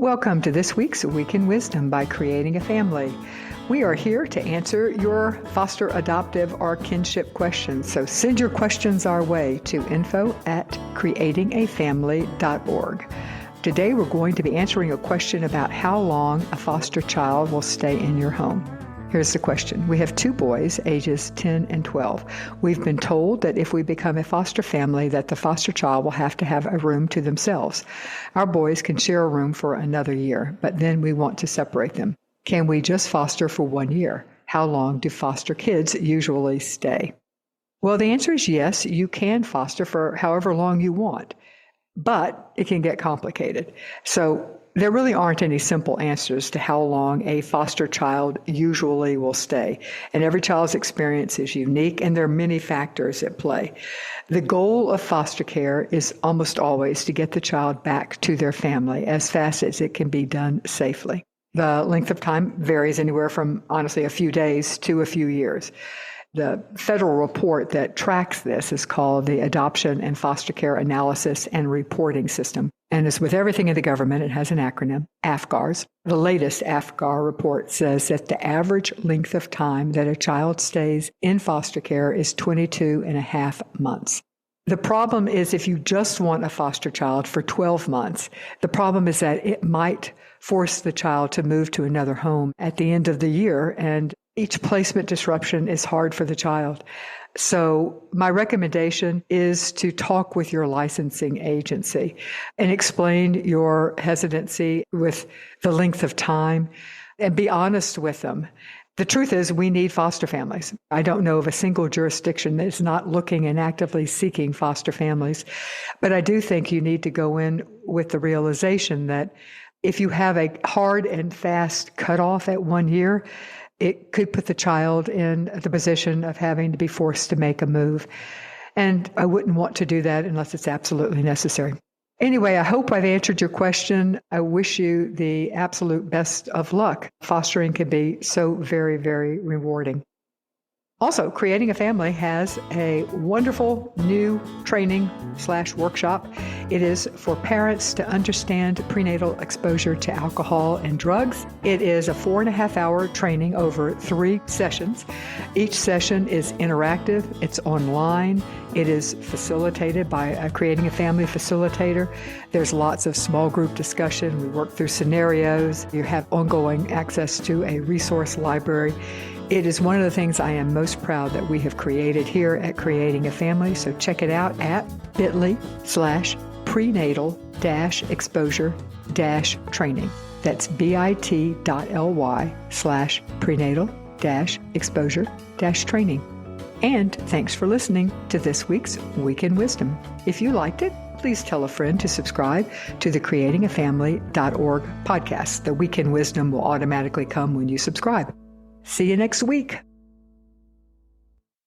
Welcome to this week's Week in Wisdom by Creating a Family. We are here to answer your foster, adoptive, or kinship questions. So send your questions our way to info@creatingafamily.org. Today we're going to be answering a question about how long a foster child will stay in your home. Here's the question. We have two boys, ages 10 and 12. We've been told that if we become a foster family, that the foster child will have to have a room to themselves. Our boys can share a room for another year, but then we want to separate them. Can we just foster for 1 year? How long do foster kids usually stay? Well, the answer is yes, you can foster for however long you want, but it can get complicated. So there really aren't any simple answers to how long a foster child usually will stay. And every child's experience is unique, and there are many factors at play. The goal of foster care is almost always to get the child back to their family as fast as it can be done safely. The length of time varies anywhere from, honestly, a few days to a few years. The federal report that tracks this is called the Adoption and Foster Care Analysis and Reporting System. And as with everything in the government, it has an acronym, AFGARS. The latest AFGAR report says that the average length of time that a child stays in foster care is 22 and a half months. The problem is if you just want a foster child for 12 months, the problem is that it might force the child to move to another home at the end of the year, and each placement disruption is hard for the child. So my recommendation is to talk with your licensing agency and explain your hesitancy with the length of time and be honest with them. The truth is we need foster families. I don't know of a single jurisdiction that is not looking and actively seeking foster families, but I do think you need to go in with the realization that if you have a hard and fast cutoff at 1 year, it could put the child in the position of having to be forced to make a move. And I wouldn't want to do that unless it's absolutely necessary. Anyway, I hope I've answered your question. I wish you the absolute best of luck. Fostering can be so very, very rewarding. Also, Creating a Family has a wonderful new training/workshop. It is for parents to understand prenatal exposure to alcohol and drugs. It is a 4.5-hour training over 3 sessions. Each session is interactive. It's online. It is facilitated by a Creating a Family facilitator. There's lots of small group discussion. We work through scenarios. You have ongoing access to a resource library. It is one of the things I am most proud that we have created here at Creating a Family. So check it out at bit.ly/prenatal-exposure-training. That's bit.ly/prenatal-exposure-training. And thanks for listening to this week's Week in Wisdom. If you liked it, please tell a friend to subscribe to the creatingafamily.org podcast. The Week in Wisdom will automatically come when you subscribe. See you next week.